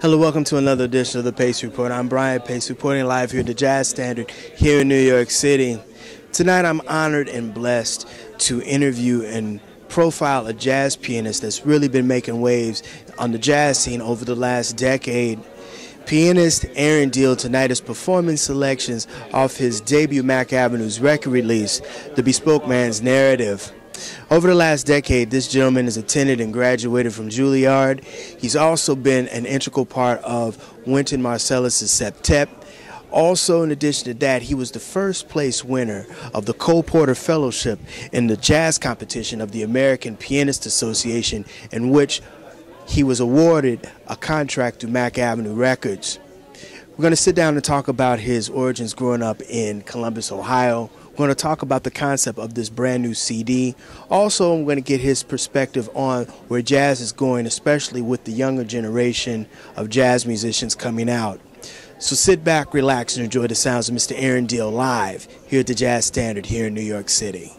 Hello, welcome to another edition of the Pace Report. I'm Brian Pace, reporting live here at the Jazz Standard here in New York City. Tonight I'm honored and blessed to interview and profile a jazz pianist that's really been making waves on the jazz scene over the last decade. Pianist Aaron Diehl tonight is performing selections off his debut Mack Avenue's record release, The Bespoke Man's Narrative. Over the last decade, this gentleman has attended and graduated from Juilliard. He's also been an integral part of Wynton Marsalis's Septet. Also, in addition to that, he was the first place winner of the Cole Porter Fellowship in the jazz competition of the American Pianist Association, in which he was awarded a contract through Mack Avenue Records. We're going to sit down and talk about his origins growing up in Columbus, Ohio. We're going to talk about the concept of this brand new CD. Also, I'm going to get his perspective on where jazz is going, especially with the younger generation of jazz musicians coming out. So sit back, relax, and enjoy the sounds of Mr. Aaron Diehl live here at the Jazz Standard here in New York City.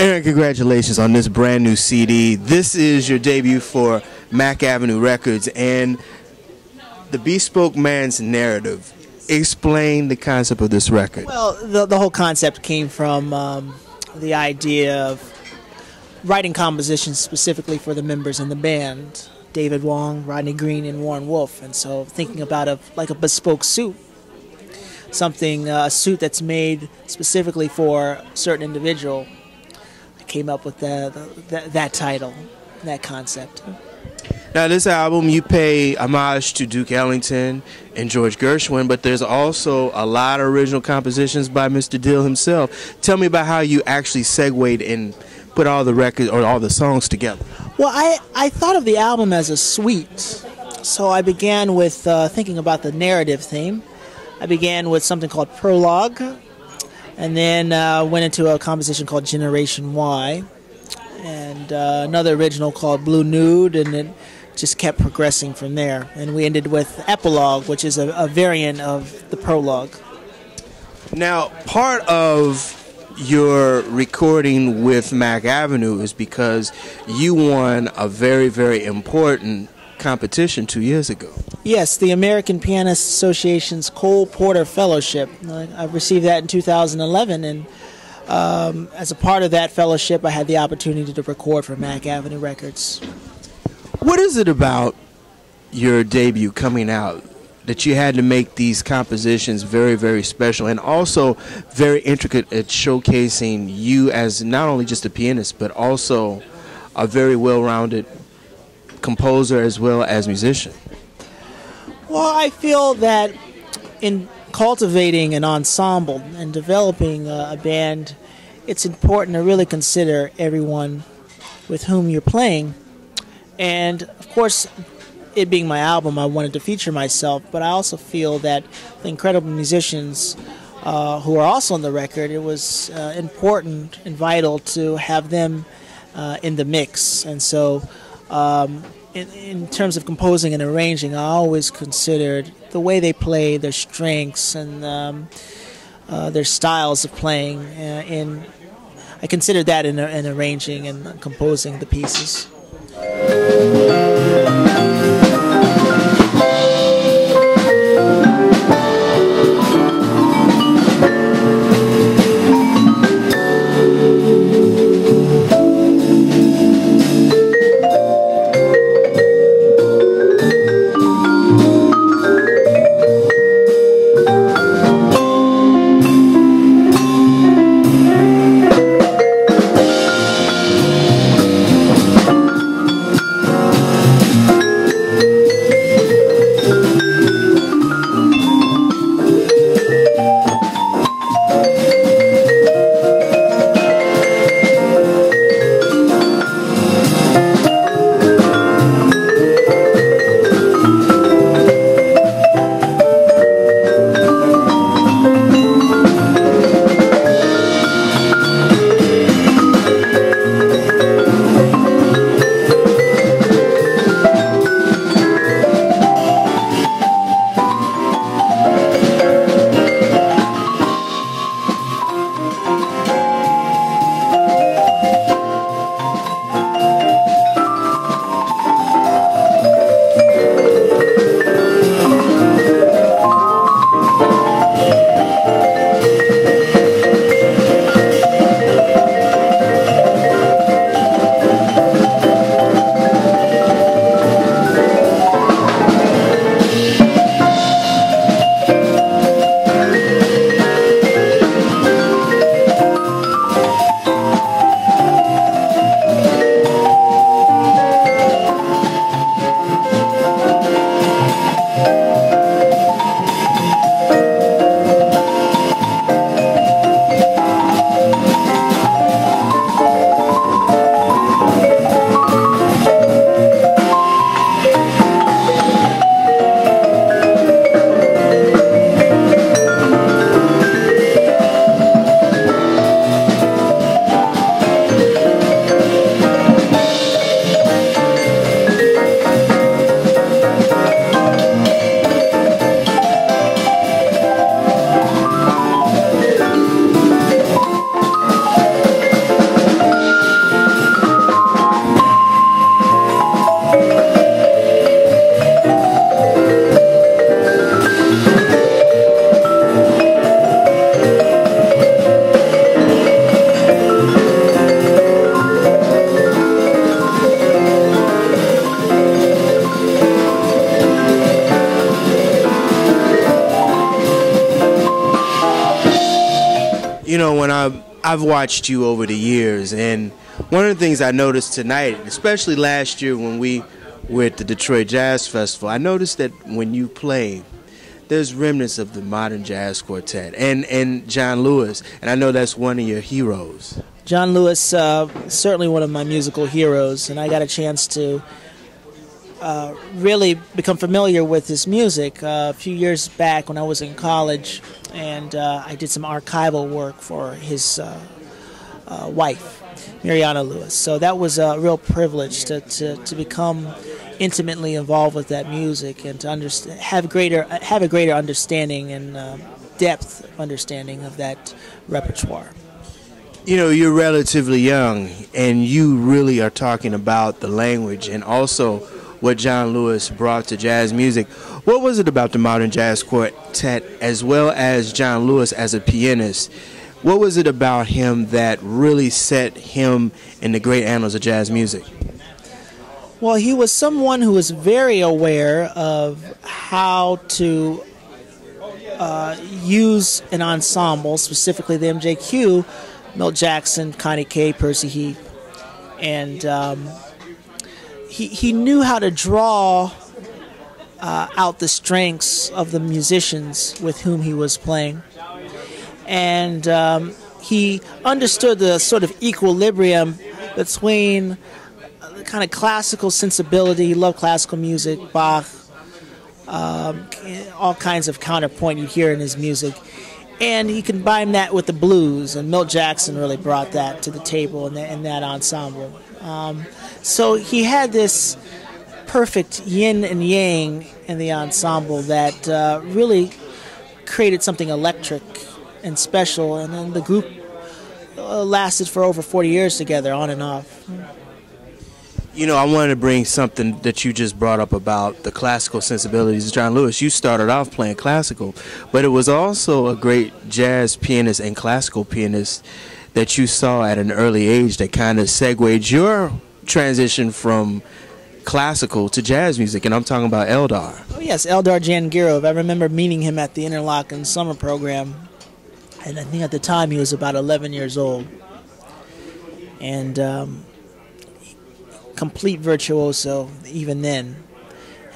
Aaron, congratulations on this brand new CD. This is your debut for Mack Avenue Records and The Bespoke Man's Narrative. Explain the concept of this record. Well, the whole concept came from the idea of writing compositions specifically for the members in the band, David Wong, Rodney Green, and Warren Wolf. And so thinking about like a bespoke suit, a suit that's made specifically for a certain individual. I came up with that title, that concept. Now, this album, you pay homage to Duke Ellington and George Gershwin, but there's also a lot of original compositions by Mr. Diehl himself. Tell me about how you actually segued and put all the records or all the songs together. Well, I thought of the album as a suite, so I began with thinking about the narrative theme. I began with something called Prologue, and then went into a composition called Generation Y, and another original called Blue Nude, and it just kept progressing from there. And we ended with Epilogue, which is a variant of the prologue. Now, part of your recording with Mack Avenue is because you won a very, very important competition 2 years ago. Yes, the American Pianists Association's Cole Porter Fellowship. I received that in 2011, and as a part of that fellowship, I had the opportunity to record for Mack Avenue Records. What is it about your debut coming out that you had to make these compositions very, very special and also very intricate at showcasing you as not only just a pianist but also a very well-rounded composer as well as musician? Well, I feel that in cultivating an ensemble and developing a band, it's important to really consider everyone with whom you're playing. And, of course, it being my album, I wanted to feature myself, but I also feel that the incredible musicians who are also on the record, it was important and vital to have them in the mix. And so in terms of composing and arranging, I always considered the way they play, their strengths, and their styles of playing. I considered that in arranging and composing the pieces. You know, when I've watched you over the years, and one of the things I noticed tonight, especially last year when we were at the Detroit Jazz Festival, I noticed that when you play, there's remnants of the modern jazz quartet and John Lewis, and I know that's one of your heroes. John Lewis, certainly one of my musical heroes, and I got a chance to really become familiar with his music a few years back when I was in college, and I did some archival work for his wife, Mariana Lewis. So that was a real privilege to become intimately involved with that music and to have a greater understanding and depth of understanding of that repertoire. You know, you're relatively young, and you really are talking about the language and also what John Lewis brought to jazz music. What was it about the Modern Jazz Quartet, as well as John Lewis as a pianist? What was it about him that really set him in the great annals of jazz music? Well, he was someone who was very aware of how to use an ensemble, specifically the MJQ, Milt Jackson, Connie Kay, Percy Heath, and he knew how to draw out the strengths of the musicians with whom he was playing. And he understood the sort of equilibrium between the kind of classical sensibility. He loved classical music, Bach, all kinds of counterpoint you hear in his music. And he combined that with the blues, and Milt Jackson really brought that to the table in that ensemble. So he had this perfect yin and yang in the ensemble that really created something electric and special, and then the group lasted for over 40 years together, on and off. You know, I wanted to bring something that you just brought up about the classical sensibilities of John Lewis. You started off playing classical, but it was also a great jazz pianist and classical pianist that you saw at an early age that kind of segued your transition from classical to jazz music, and I'm talking about Eldar. Oh yes, Eldar Jangirov. I remember meeting him at the Interlochen summer program, and I think at the time he was about 11 years old. And complete virtuoso even then,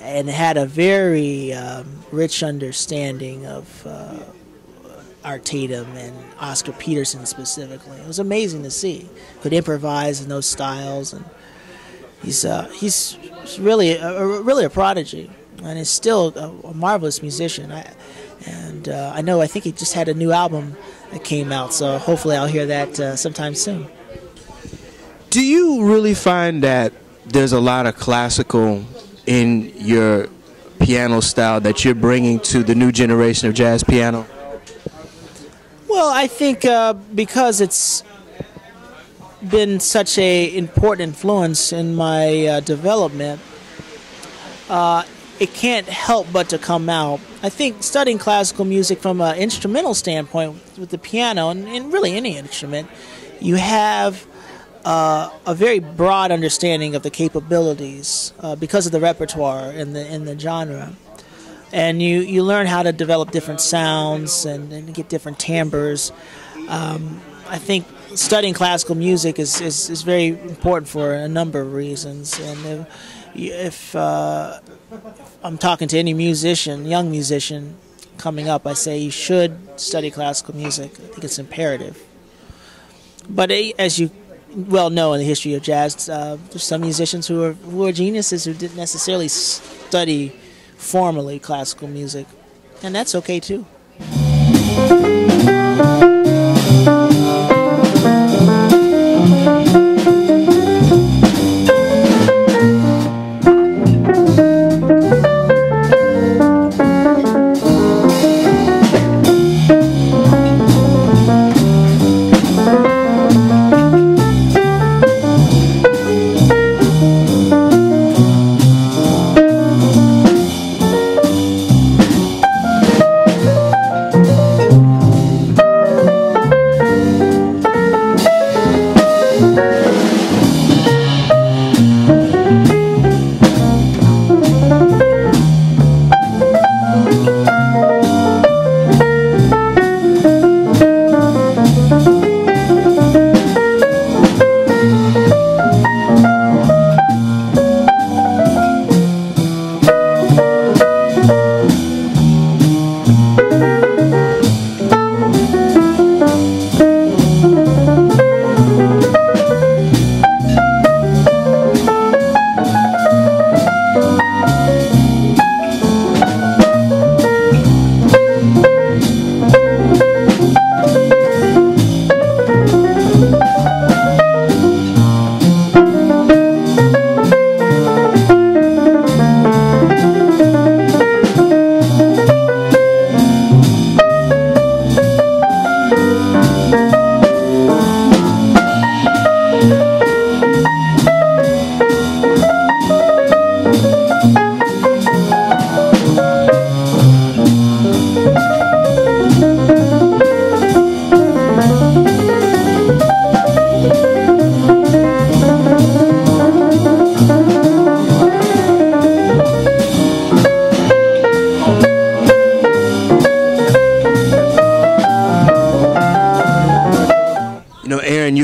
and had a very rich understanding of Art Tatum and Oscar Peterson specifically. It was amazing to see. Could improvise in those styles, and he's really a prodigy, and is still a marvelous musician. I think he just had a new album that came out, so hopefully I'll hear that sometime soon. Do you really find that there's a lot of classical in your piano style that you're bringing to the new generation of jazz piano? Well, I think because it's been such an important influence in my development, it can't help but to come out. I think studying classical music from an instrumental standpoint with the piano, and really any instrument, you have a very broad understanding of the capabilities because of the repertoire in the genre, and you learn how to develop different sounds and get different timbres. I think studying classical music is very important for a number of reasons, and if I'm talking to any musician, young musician coming up, I say you should study classical music. I think it's imperative. But as you well know in the history of jazz, there's some musicians who are geniuses who didn't necessarily study formally classical music, and that's okay too.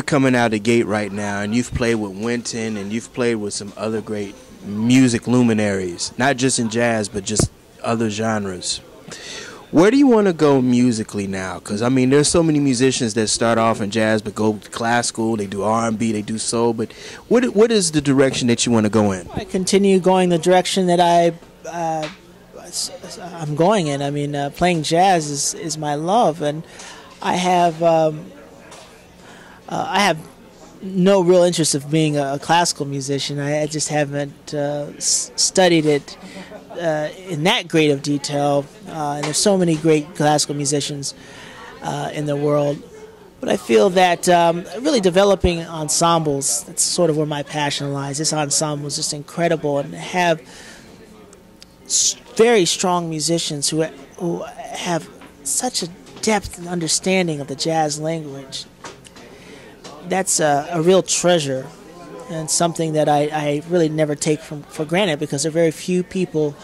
you're coming out the gate right now, and you've played with Wynton, and you've played with some other great music luminaries, not just in jazz, but just other genres. Where do you want to go musically now? Because, I mean, there's so many musicians that start off in jazz but go to classical, they do R&B, they do soul, but what is the direction that you want to go in? I continue going the direction that I'm going in. I mean, playing jazz is my love, and I have no real interest of being a classical musician. I just haven't studied it in that great of detail, and there's so many great classical musicians in the world. But I feel that really developing ensembles, that's sort of where my passion lies. This ensemble is just incredible, and have very strong musicians who have such a depth and understanding of the jazz language. That's a real treasure, and something that I really never take for granted, because there are very few people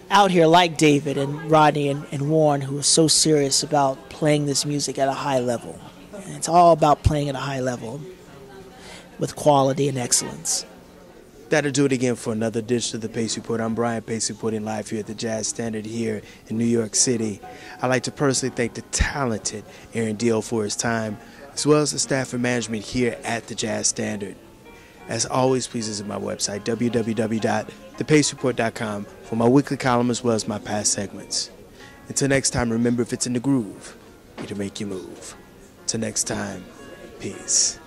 out here like David and Rodney and Warren who are so serious about playing this music at a high level. And it's all about playing at a high level with quality and excellence. That'll do it again for another edition of the Pace Report. I'm Brian Pace, reporting live here at the Jazz Standard here in New York City. I'd like to personally thank the talented Aaron Diehl for his time, as well as the staff and management here at the Jazz Standard. As always, please visit my website, www.thepacereport.com, for my weekly column as well as my past segments. Until next time, remember, if it's in the groove, it'll make you move. Till next time, peace.